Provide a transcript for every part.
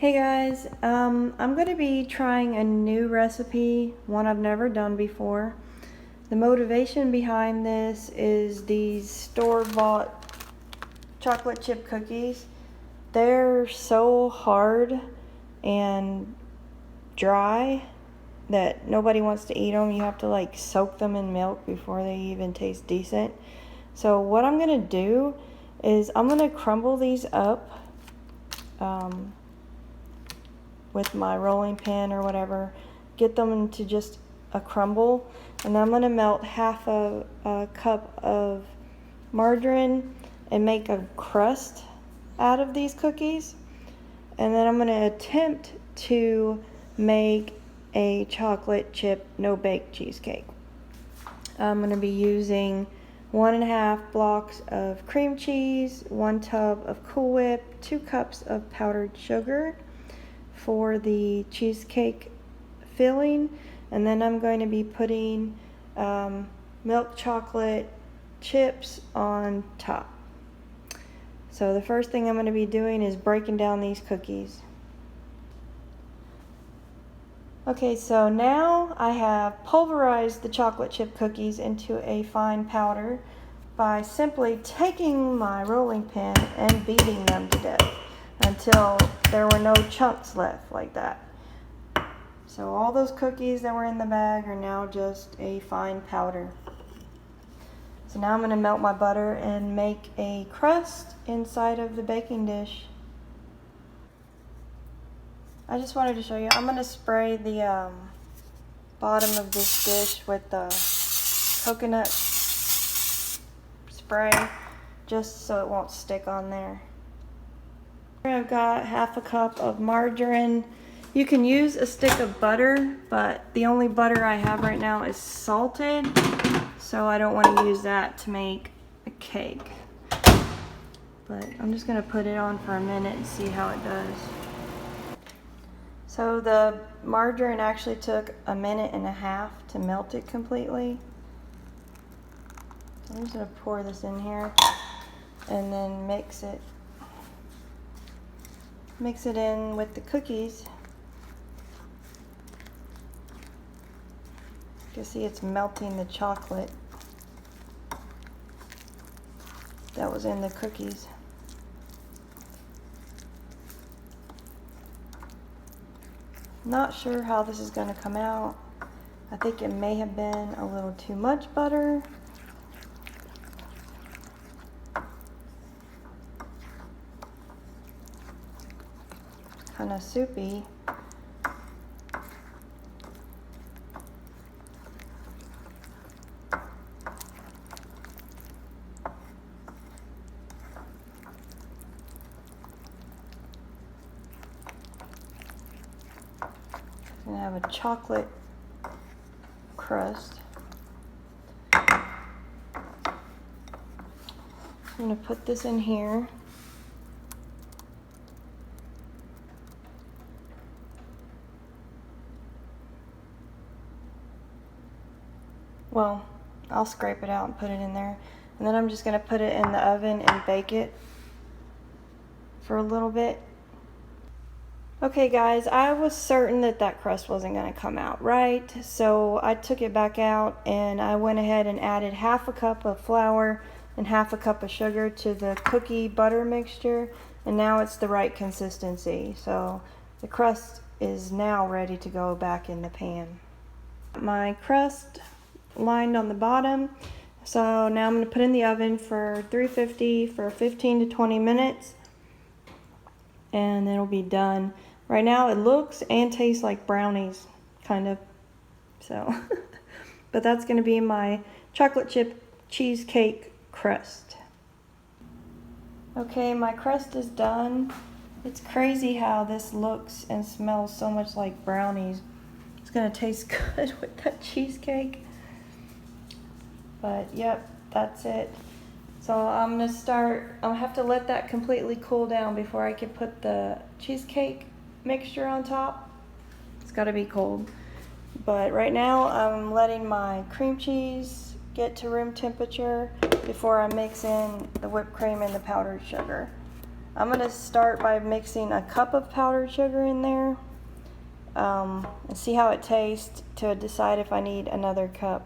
Hey guys, I'm going to be trying a new recipe, one I've never done before. The motivation behind this is these store-bought chocolate chip cookies. They're so hard and dry that nobody wants to eat them. You have to like soak them in milk before they even taste decent. So what I'm going to do is I'm going to crumble these up with my rolling pin or whatever, get them into just a crumble, and then I'm going to melt half a cup of margarine and make a crust out of these cookies, and then I'm going to attempt to make a chocolate chip no-bake cheesecake. I'm going to be using 1.5 blocks of cream cheese, 1 tub of Cool Whip, 2 cups of powdered sugar for the cheesecake filling, and then I'm going to be putting milk chocolate chips on top. So the first thing I'm going to be doing is breaking down these cookies. Okay, so now I have pulverized the chocolate chip cookies into a fine powder by simply taking my rolling pin and beating them to death until there were no chunks left like that. So all those cookies that were in the bag are now just a fine powder. So now I'm going to melt my butter and make a crust inside of the baking dish. I just wanted to show you, I'm going to spray the bottom of this dish with the coconut spray just so it won't stick on there. I've got half a cup of margarine. You can use a stick of butter, but the only butter I have right now is salted, so I don't want to use that to make a cake. But I'm just going to put it on for a minute and see how it does. So the margarine actually took 1.5 minutes to melt it completely. So I'm just going to pour this in here and then mix it in with the cookies. You can see it's melting the chocolate that was in the cookies. Not sure how this is going to come out. I think it may have been a little too much butter. Kind of soupy. And I have a chocolate crust. I'm going to put this in here. Well, I'll scrape it out and put it in there. And then I'm just going to put it in the oven and bake it for a little bit. Okay guys, I was certain that that crust wasn't going to come out right, so I took it back out and I went ahead and added half a cup of flour and half a cup of sugar to the cookie butter mixture, and now it's the right consistency. So the crust is now ready to go back in the pan. My crust lined on the bottom, so now I'm going to put in the oven for 350 for 15 to 20 minutes and it'll be done. Right now it looks and tastes like brownies, kind of. So, but that's going to be my chocolate chip cheesecake crust. Okay, my crust is done. It's crazy how this looks and smells so much like brownies. It's going to taste good with that cheesecake. But yep, that's it. So I'm going to start, I'll have to let that completely cool down before I can put the cheesecake mixture on top. It's got to be cold. But right now I'm letting my cream cheese get to room temperature before I mix in the whipped cream and the powdered sugar. I'm going to start by mixing a cup of powdered sugar in there and see how it tastes to decide if I need another cup.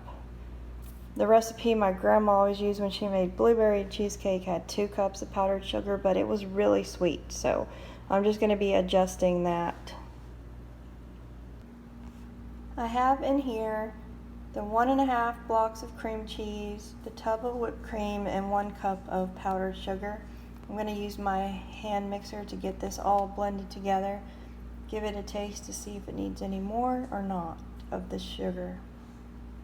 The recipe my grandma always used when she made blueberry cheesecake had 2 cups of powdered sugar, but it was really sweet, so I'm just going to be adjusting that. I have in here the 1.5 blocks of cream cheese, the tub of whipped cream, and 1 cup of powdered sugar. I'm going to use my hand mixer to get this all blended together. Give it a taste to see if it needs any more or not of the sugar.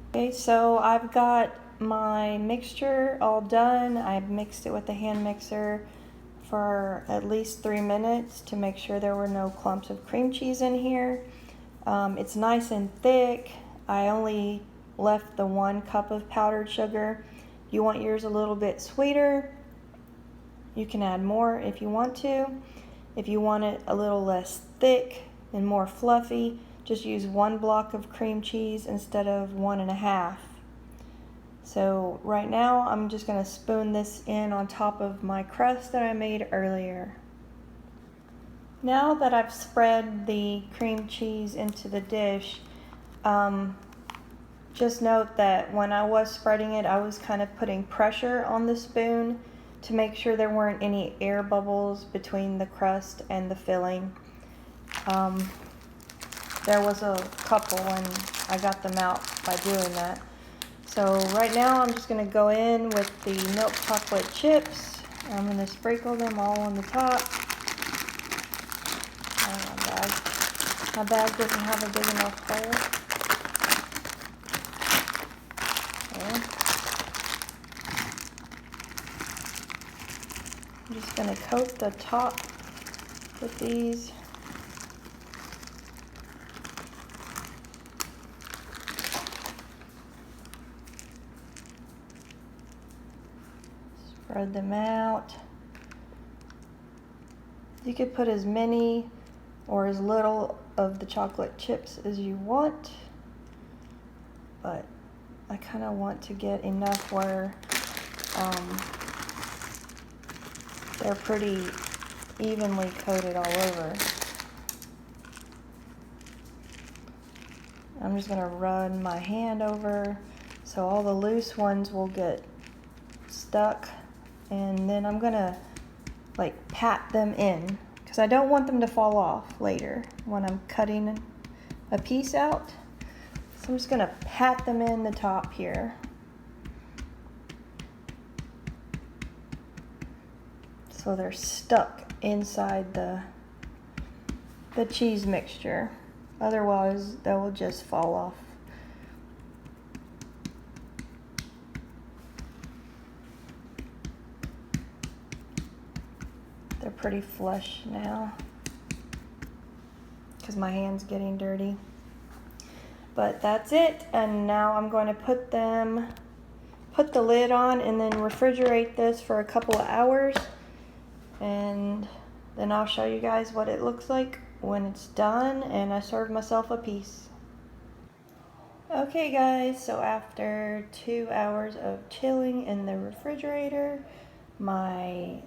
Okay, so I've got my mixture all done. I've mixed it with the hand mixer for at least 3 minutes to make sure there were no clumps of cream cheese in here. It's nice and thick. I only left the 1 cup of powdered sugar. You want yours a little bit sweeter, you can add more if you want to. If you want it a little less thick and more fluffy, just use 1 block of cream cheese instead of 1.5. So right now I'm just going to spoon this in on top of my crust that I made earlier. Now that I've spread the cream cheese into the dish, just note that when I was spreading it, I was kind of putting pressure on the spoon to make sure there weren't any air bubbles between the crust and the filling. There was a couple and I got them out by doing that. So right now I'm just going to go in with the milk chocolate chips. I'm going to sprinkle them all on the top. My bag doesn't have a big enough hole. I'm just going to coat the top with these. Spread them out. You could put as many or as little of the chocolate chips as you want, but I kind of want to get enough where they're pretty evenly coated all over. I'm just going to run my hand over so all the loose ones will get stuck, and then I'm going to like pat them in because I don't want them to fall off later when I'm cutting a piece out. So I'm just going to pat them in the top here. So they're stuck inside the cheese mixture. Otherwise, they will just fall off. They're pretty flush now because my hand's getting dirty. But that's it, and now I'm going to put the lid on and then refrigerate this for a couple of hours, and then I'll show you guys what it looks like when it's done and I serve myself a piece. Okay guys, so after 2 hours of chilling in the refrigerator, my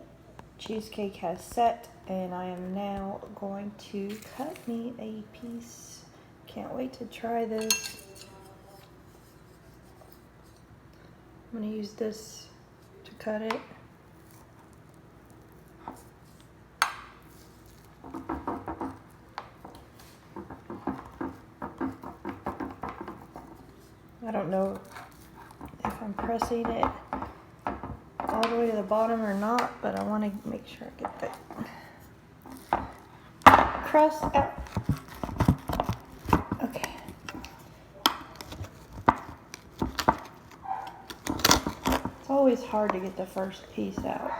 cheesecake has set, and I am now going to cut me a piece. Can't wait to try this. I'm going to use this to cut it. I don't know if I'm pressing it all the way to the bottom or not, but I want to make sure I get the crust out. Okay. It's always hard to get the first piece out.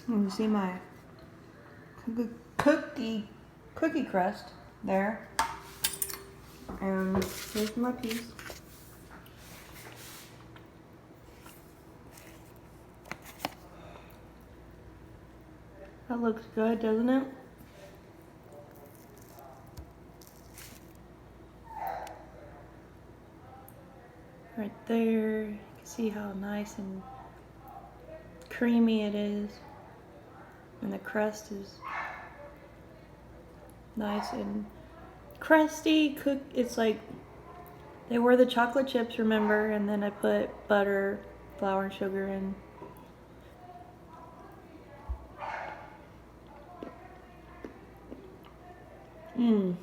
You see my cookie crust there, and here's my piece. That looks good, doesn't it? right there. You can see how nice and creamy it is. And the crust is nice and crusty. It's like, they were the chocolate chips, remember? And then I put butter, flour, and sugar in. Mmm.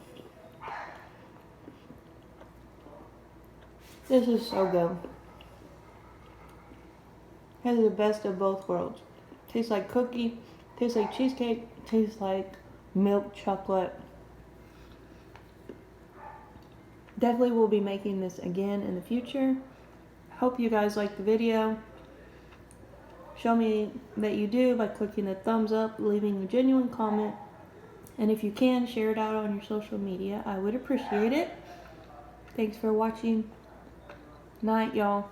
This is so good. This is the best of both worlds. Tastes like cookie, tastes like cheesecake, tastes like milk chocolate. Definitely will be making this again in the future. Hope you guys liked the video. Show me that you do by clicking the thumbs up, leaving a genuine comment, and if you can, share it out on your social media. I would appreciate it. Thanks for watching. Night, y'all.